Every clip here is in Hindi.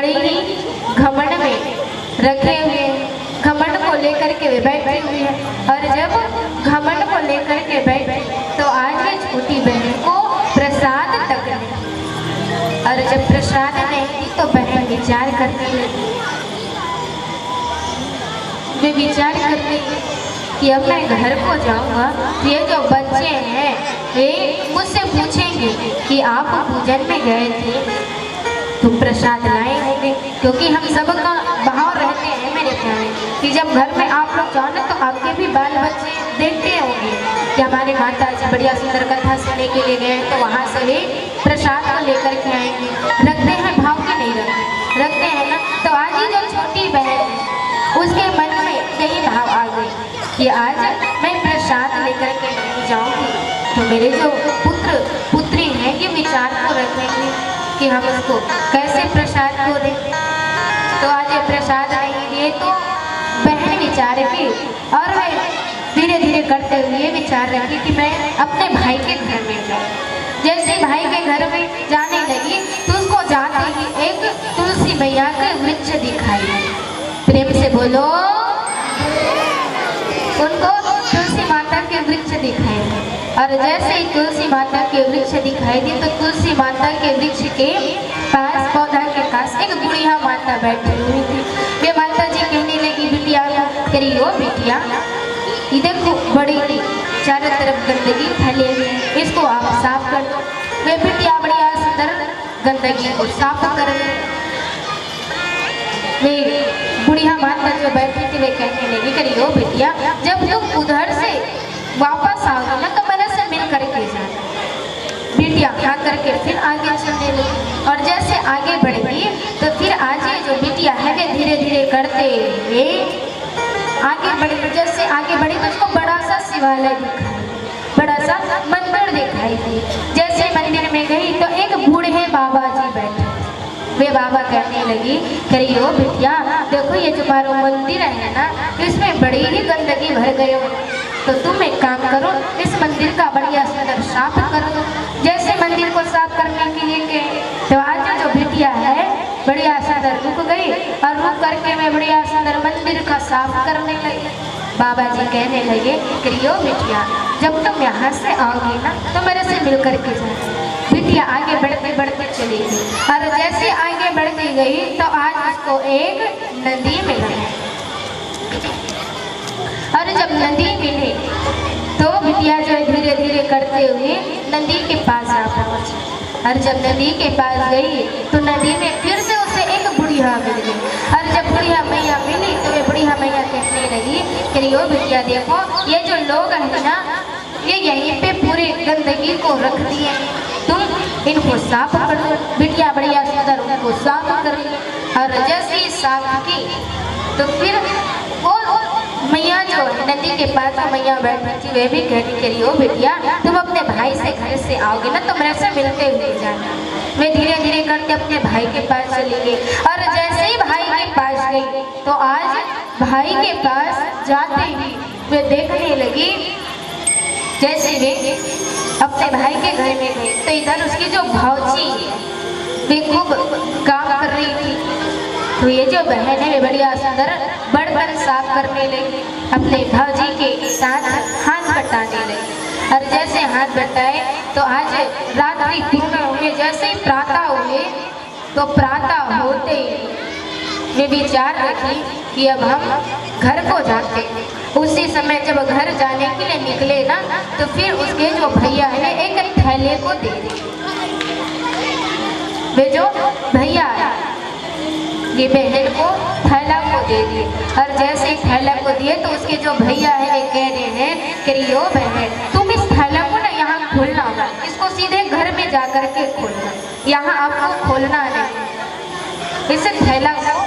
बड़े ही घमंड में रखे हुए हैं, घमंड को लेकर के वे बैठे हुए हैं। और जब घमंड को लेकर के बैठे तो आज ये छोटी बहन को प्रसाद तक नहीं, और जब प्रसाद नहीं दी तो बहन विचार करने लगी। वे विचार करने कि अब मैं घर को जाऊंगा, ये जो बच्चे हैं वे मुझसे पूछेंगे कि आप पूजन में गए थे तो प्रसाद लाए होंगे, क्योंकि हम सबका भाव रहते हैं मेरे प्यारे कि जब घर में आप लोग जाओ ना तो आपके भी बाल बच्चे देखते होंगे कि हमारे माता जी बढ़िया सुंदर कथा सुनने के लिए गए तो वहाँ से वे प्रसाद को लेकर के आएंगे। रखते हैं भाव की नहीं रखते हैं ना। तो आज ही जो छोटी बहन है उसके मन में यही भाव आ गई कि आज मैं प्रसाद लेकर के नहीं जाऊंगी तो मेरे जो पुत्र पुत्री हैं ये विचार को रखेंगे कि हम उसको कैसे प्रसाद को दें। तो आज प्रसाद नहीं दिए तो बहन विचार की और वे धीरे धीरे करते हुए विचार रखी कि मैं अपने भाई के घर में जाऊँ। जैसे भाई के घर में जाने लगी तो उसको जाते ही एक तुलसी मैया का वृक्ष दिखाई। प्रेम से बोलो। उनको तुलसी माता के वृक्ष दिखाई और जैसे ही तुलसी माता के वृक्ष दिखाई दी तो तुलसी माता के वृक्ष के पास पौधा के पास एक बुढ़िया माता बैठी हुई थी। वे माता जी कहने लगी बिटिया करियो बिटिया, देखो बड़ी चारों तरफ गंदगी फैले हुई, इसको आप साफ कर दो। वे बिटिया बढ़िया सुंदर गंदगी को साफ कर दी। वे बुढ़िया माता जो बैठी थी वे कहने लगी करियो बिटिया, जब तुम उधर से वापस आओगे ना तो मेरे से मिल करके जाना। बिटिया खा करके फिर आगे चलने लगी और जैसे आगे बढ़ी तो फिर आज ये जो बिटिया है वे धीरे धीरे करते हुए आगे बढ़ी। जैसे आगे बढ़ी तो उसको बड़ा सा शिवालय दिखाई, बड़ा सा मंदिर दिखाई दी। जैसे मंदिर में गई तो एक बूढ़े बाबा जी बैठे। वे बाबा कहने लगी करियो बिटिया, देखो ये जो हमारा मंदिर है ना इसमें बड़ी ही गंदगी भर गई हो, तो तुम एक काम करो इस मंदिर का बढ़िया सुंदर साफ कर दो। जैसे मंदिर को साफ करने के लिए के तो आज जो बिटिया है बढ़िया सुंदर रुक गई और रुक करके मैं बढ़िया सुंदर मंदिर का साफ करने लगी। बाबा जी कहने लगे करियो बिटिया, जब तुम यहाँ से आओगी ना तो मेरे से मिल करके जाना। बिटिया आगे बढ़ते बढ़ते चली गई और जैसे आगे बढ़ती गई तो आज उसको एक नदी मिला और जब नदी मिली तो बिटिया जो है धीरे धीरे करते हुए नदी के पास आ पहुंची। और जब नदी के पास गई तो नदी में फिर से उसे एक बुढ़िया मिल गई और जब बुढ़िया मैया मिली तो वे बुढ़िया मैया कहने लगी करियो बिटिया, देखो ये जो लोग हैं ना ये यहीं पे पूरे गंदगी को रख दिए, तुम इनको साफ कर दो। बिटिया बढ़िया सुंदर उनको साफ कर ली और जैसे ही साफ की तो फिर वो मैया जो नदी के पास मैया बैठी थी वे भी कहती करियो बिटिया, तुम अपने भाई से घर से आओगे ना तो मेरे से मिलते हुए जाना। वे धीरे धीरे करके अपने भाई के पास चली गई और जैसे ही भाई के पास गई तो आज भाई के पास जाते ही वे देखने लगी जैसे वे अपने भाई के घर में गई तो इधर उसकी जो भावची वे खूब काम कर रही थी। तो ये जो बहन है वे बढ़िया सुंदर बर्तन साफ करने लगी, अपने भाजी के साथ हाथ बटाने लगी और जैसे हाथ बटाए तो आज रात्रि पूर्ण हुए। जैसे ही प्रातः हुए तो प्रातः होते ही वे विचार रखी कि अब हम घर को जाते। उसी समय जब घर जाने के लिए निकले ना तो फिर उसके जो भैया है एक थैले को दे दिए। वे जो भैया ये बहन को थैला को दे दिए और जैसे ही थैला को दिए तो उसके जो भैया है वे कह रहे हैं करियो बहन, तुम इस थैला को ना यहाँ खोलना होगा, इसको सीधे घर में जा कर के खोलना, यहाँ आपको खोलना नहीं। इस थैला को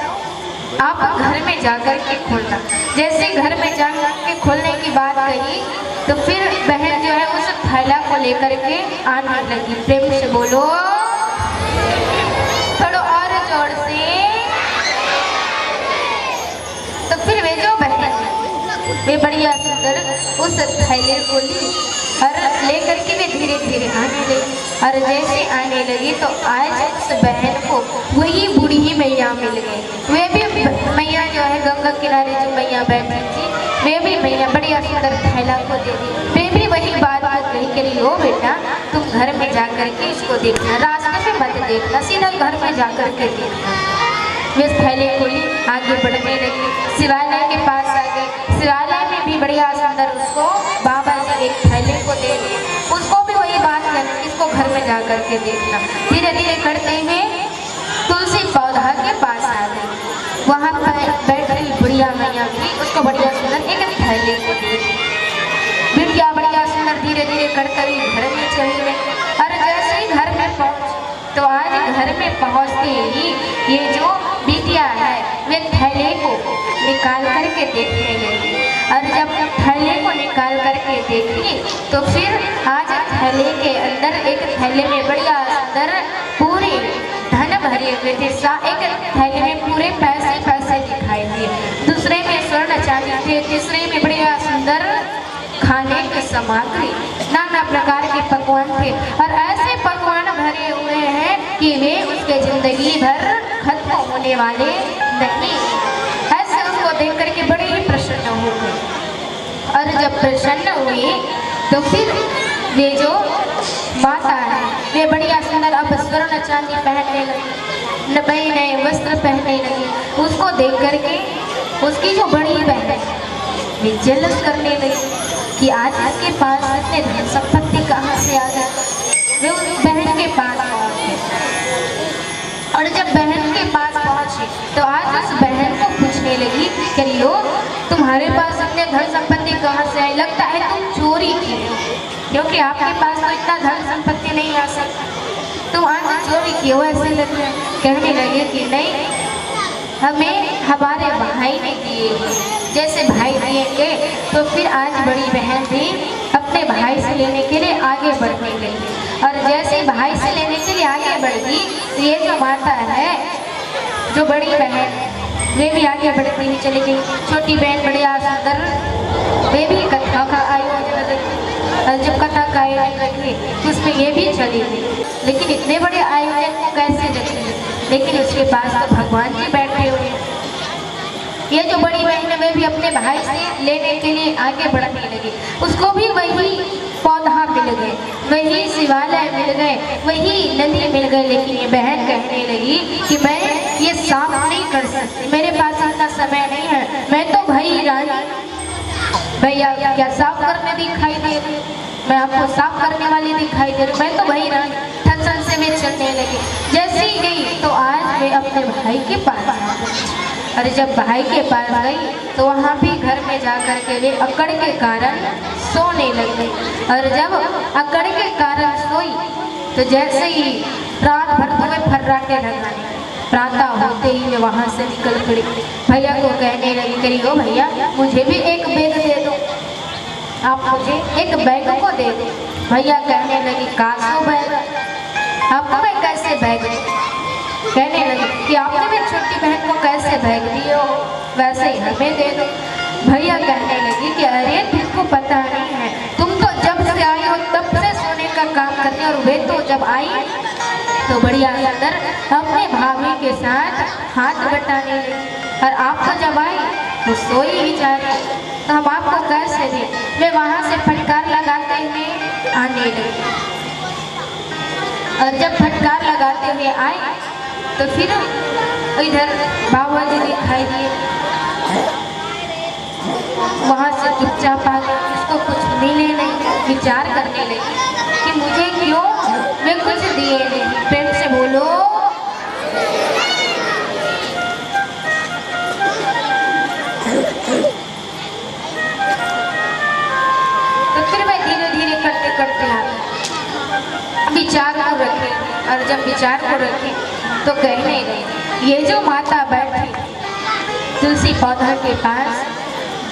आप घर में जा कर के खोलना। जैसे घर में जा के खोलने की बात कही तो फिर बहन जो है उस थैला को लेकर के आने लगी। प्रेम से बोलो, थोड़ा और जोर से। तो फिर वे जो बहन वे बढ़िया सुंदर उस थैले को ली और लेकर के वे धीरे धीरे आने लगी और जैसे आने लगी तो आज उस बहन को वही बूढ़ी मैया मिल गए। वे भी मैया जो है गंगा किनारे जो मैया बैठी थी, वे भी मैया बढ़िया सुंदर थैला को दे दी। वे भी वही बात कही करी, हो बेटा तुम घर में जा कर के इसको देखना, रास्ते में मत देखना, सीधा घर में जा कर के देखना। वे थैले को ली, आगे बढ़ने लगी, शिवालय के पास आ गई। शिवालय में भी बढ़िया सुंदर उसको बाबा जी एक थैले को दे दिए। उसको भी वही बात करनी, इसको घर में जा कर के देखना। धीरे धीरे करते हुए तुलसी पौधा के पास आ गई। वहाँ पर बैठ रही बुढ़िया मैया भी उसको बढ़िया सुंदर एक थैले को दे दी। बिटिया बढ़िया सुंदर धीरे धीरे करते हुए घर में चली गई। और जैसे ही घर में पहुँच तो आज घर में पहुँचते ही ये जो बिटिया है वे थैले को निकाल करके देखने लगी। और जब थैले को निकाल करके देखी तो फिर आज थैले के अंदर एक थैले में बढ़िया सुंदर पूरे धन भरे हुए थे। एक थैले में पूरे पैसे पैसे दिखाई दिए, दूसरे में स्वर्ण चांदी थे, तीसरे में बढ़िया सुंदर खाने की सामग्री, नाना प्रकार के पकवान थे। और ऐसे पकवान भरे हुए हैं कि वे उसके जिंदगी भर खत्म होने वाले नहीं। ऐसे उसको देख करके बड़े ही प्रसन्न हो गए। और जब प्रसन्न हुए तो फिर वे जो माता है वे बढ़िया सुंदर अब स्वर्ण चांदी पहनने लगी, नए नए वस्त्र पहनने लगी। उसको देख करके उसकी जो बड़ी बहन वे जेलस करने लगी कि आज इसके पास इतने धन संपत्ति कहाँ से आ गए। वे उस बहन के पास पहुँचे और जब बहन के पास पहुँचे तो आज उस बहन को पूछने लगी कि लो तुम्हारे पास इतने धन संपत्ति कहाँ से आई, लगता है तुम चोरी की, क्योंकि आपके पास तो इतना धन संपत्ति नहीं आ सकता, तुम आज चोरी की हो ऐसे लग रहा है। कहने लगे कि नहीं, हमें हमारे भाई ने दिए, जैसे भाई दिएंगे तो फिर आज बड़ी बहन भी अपने भाई से लेने के लिए आगे बढ़ने लगी। और जैसे भाई से लेने के लिए आगे बढ़ी तो ये जो माता है जो बड़ी बहन वे भी आगे बढ़ती हुई चली गई। छोटी बहन बढ़िया सुंदर वे भी कथा का आयोजन रखी। और जब कथा का आयोजन रखी तो उसमें ये भी चली गई, लेकिन इतने बड़े आयोजन को कैसे रखी, लेकिन उसके पास तो भगवान जी बैठे हुए। ये जो बड़ी बहन है वे भी अपने भाई से लेने के लिए आगे बढ़ने लगी। उसको भी वही पौधा मिल गए, वही शिवालय मिल गए, वही नदी मिल गए। लेकिन ये बहन कहने लगी कि मैं ये साफ नहीं कर सकती, मेरे पास इतना समय नहीं है। मैं तो भाई रानी भैया क्या साफ करने दिखाई दे रही, मैं आपको साफ करने वाली दिखाई दे रही, मैं तो भाई रानी। थन से वे चलने लगी। जैसे ही गई तो आज वे अपने भाई के पास आ गई। और जब भाई के पास गई तो वहाँ भी घर में जा कर के वे अकड़ के कारण सोने लग गई। और जब अकड़ के कारण सोई तो जैसे ही रात भर तो वे फर्राटे लगाने, प्रातः होते ही वे वहाँ से निकल पड़ी। भैया को कहने लगी करी हो भैया मुझे भी एक बैग दे दो, आप मुझे एक बैग को दे दो। भैया कहने लगी कासो बैग, आपको मैं कैसे बैग दूं? कहने लगी कि आपने भी छोटी बहन को कैसे बैग दिए हो वैसे ही हमें दे दो। भैया कहने लगी कि अरे तुमको पता नहीं है, तुम तो जब से आई हो तब से सोने का काम करने, और वे तो जब आई तो बढ़िया अंदर अपने भाभी के साथ हाथ बटाने लगी। और आपको जब आई तो सोई ही जा रही, तो हम आपको कैसे दें? वे वहाँ से फटकार लगाते हुए आने लगी। और जब फटकार लगाते हुए आए तो फिर इधर बाबा जी दिखाई दिए। वहाँ से चुपचाप आ गई, उसको कुछ मिले नहीं। विचार करने लगी कि मुझे क्यों वे कुछ दिए नहीं। प्रेम से बोलो तो फिर मैं धीरे धीरे करते करते आ विचार को रखे। और जब विचार को रखे तो कहने लगे ये जो माता बैठी तुलसी पौधा के पास,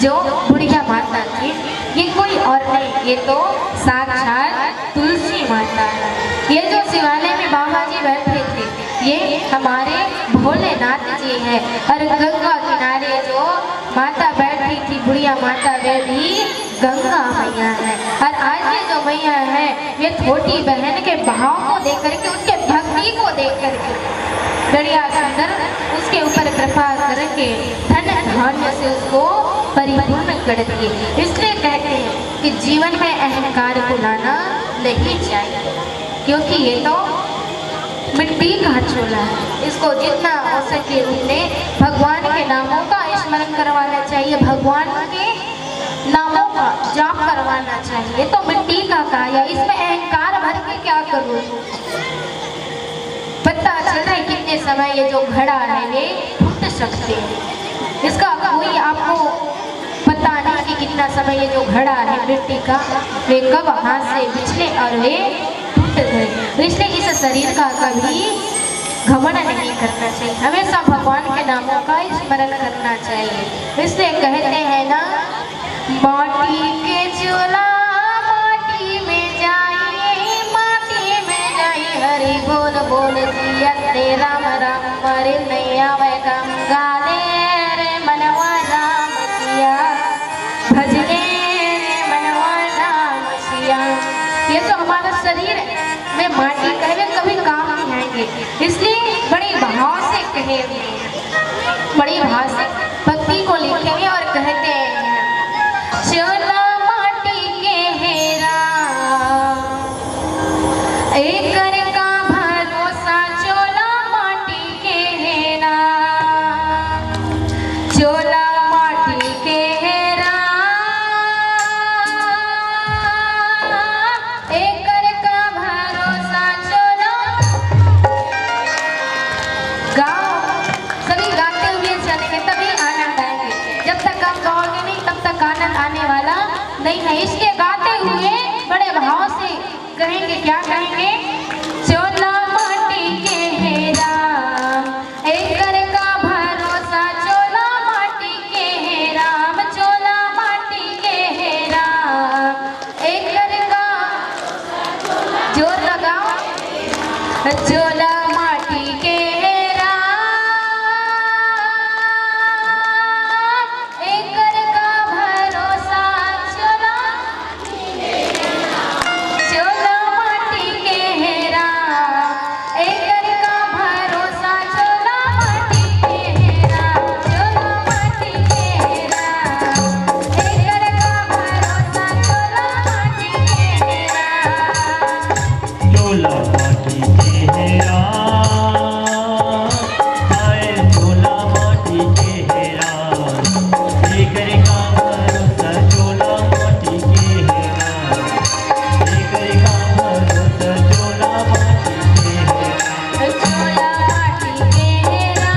जो बुढ़िया माता थी, ये कोई और नहीं, ये तो साक्षात तुलसी माता है। ये जो शिवालय में बाबा जी बैठे थे ये हमारे भोलेनाथ जी है। और गंगा किनारे जो माता बैठी थी बुढ़िया माता, वे भी गंगा मैया है। और आज ये जो मैया है ये छोटी बहन के भाव को देख करके, उसके भक्ति को देख करके बढ़िया सुंदर उसके ऊपर कृपा करके धन धान्य से उसको परिपूर्ण कर दिए। इसलिए कहते हैं कि जीवन में अहंकार को लाना नहीं चाहिए, क्योंकि ये तो मिट्टी का चोला है। इसको जितना हो सके उतने भगवान के नामों का स्मरण करवाना चाहिए, भगवान के नामों का जाप करवाना चाहिए। तो मिट्टी का काया, इसमें अहंकार भर के क्या करूँ? पता चल रहा है कितने समय ये जो घड़ा है वे टूट सकते हैं। इसका कोई आपको पता नहीं कि कितना समय ये जो घड़ा है मिट्टी का वे कब हाथ से बिछले और वे टूट गए। तो इसलिए इस शरीर का कभी घमंड नहीं करना चाहिए, हमेशा भगवान के नामों का स्मरण करना चाहिए। इसलिए कहते हैं ना, माटी के चूल्हा माटी में जाइए, माटी में जाइए, हरि बोल बोल दिया राम राम मरे नैया वै गंगा रे मनवा राम सिया, भजने रे मनवा राम सिया। ये जो हमारा शरीर में माटी कहे कभी काम नहीं आएंगे, इसलिए बड़े भाव से कहे, बड़ी भाव से भक्ति को लिखेंगे और कहते हैं, चोला माटी के हेरा एक का भरोसा, चोला माटी के हेरा, चोला माटी के हेरा एक का भरोसा, चोला। गाओ, सभी गाते हुए चलेंगे तभी आनंद आएंगे, जब तक आप गाओगे नहीं तब तक आनंद आने वाला नहीं है। इसलिए गाते हुए बड़े भाव से कहेंगे, क्या कहेंगे? चोला माटी के हेरा एक का भरोसा, चोला माटी के हेरा, चोला माटी के हेरा एक का, जोर लगाओ, चोला माटी के हेरा एक का भरोसा, चोला चोला माटी के हेरा एक का भरोसा, चोला माटी के हेरा, चोला माटी के हेरा एक का भरोसा, चोला माटी के हेरा, चोला माटी के हेरा, हाय चोला माटी के हेरा, लेकर का भरोसा, चोला माटी के हेरा, लेकर का भरोसा, चोला माटी के हेरा, चोला माटी के हेरा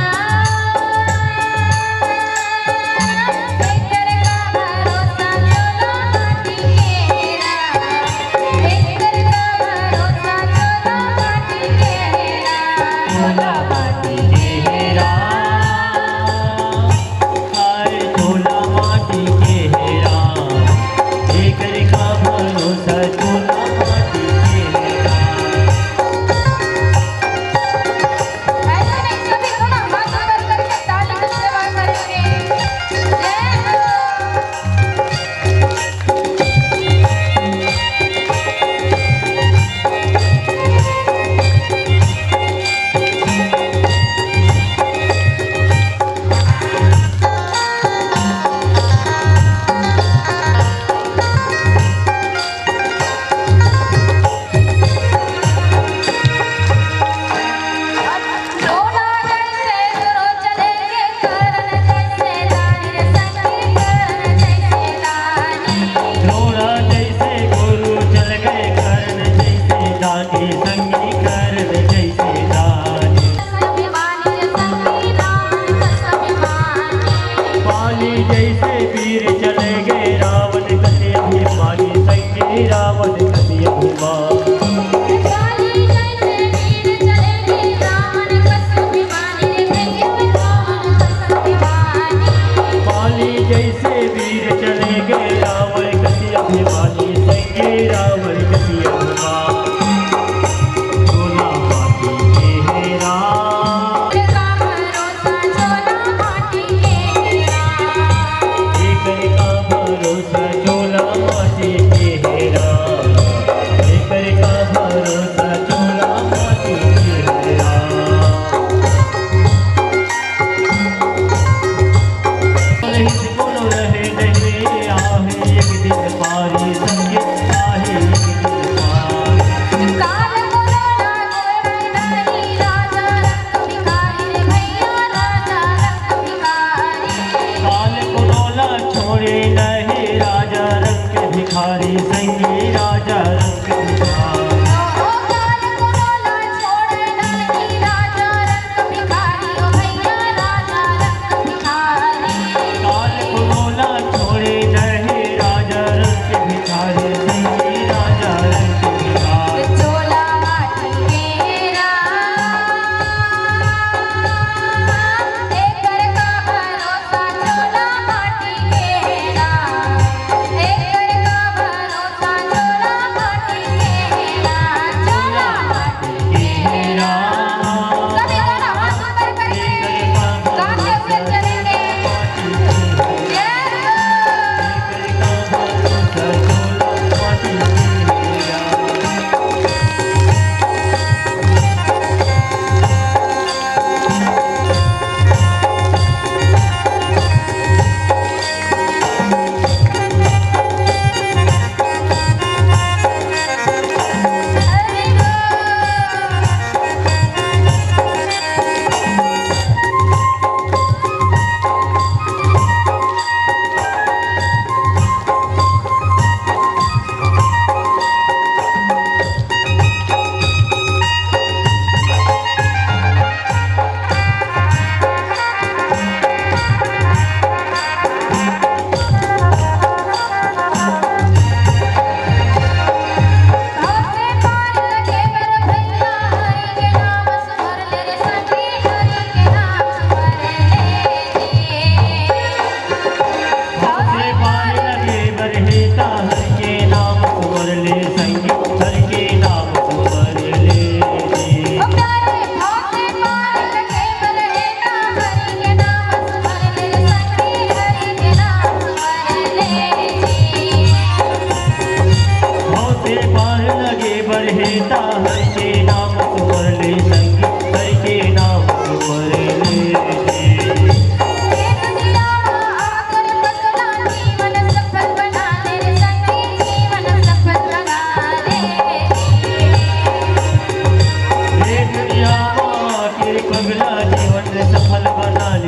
एक का भरोसा, चोला माटी के हेरा एक का भरोसा, चोला माटी के हेरा, चोला माटी के हेरा, हाय चोला माटी के हेरा, लेकर का भरोसा, चोला माटी के हेरा। ऐसे नहीं, सभी थोड़ा हाथ ऊपर करके ताली की सेवा करेंगे। जय हो। चोला जैसे गुरु चलेंगे करण, जैसे रानी रे संगी करण, जैसे रानी चोला जैसे गुरु चल गए कर्ण, जैसे दानी संगी कर्ण, जैसे दानी अभिमानी रे संगी राम अभिमानी, पाली जैसे वीर चले गए रावण कति अभिमानी, संगी रावण कति अभिमानी, काली जैसे वीर चलेंगे रावण कस अभिमानी रे संगी रावण कस अभिमानी, पाली जैसे वीर चले गए रावण कति अभिमानी, संगी रावण कति अभिमानी, चोला माटी के हेरा, का भरोसा, चोला माटी के हेरा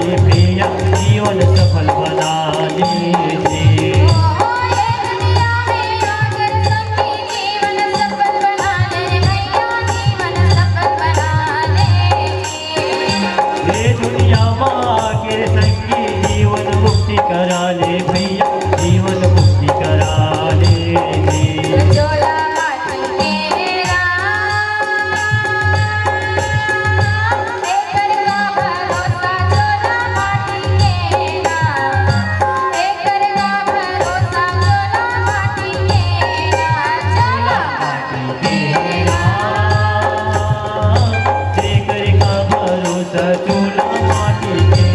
ले भैया जीवन सफल बना लीजिए। ओ ये दुनिया में आकर संगी जीवन सफल बना ले भैया, जीवन सफल बना ले। ये दुनिया माँ के संगी जीवन मुक्ति करा ले भैया, जीवन मुक्ति करा ले। चोला माटी मेरा एकर का भरोसा, चोला माटी मेरा एकर का भरोसा, चोला माटी मेरा, चोला माटी मेरा। तेरे का भरोसा चूल्हा माटी के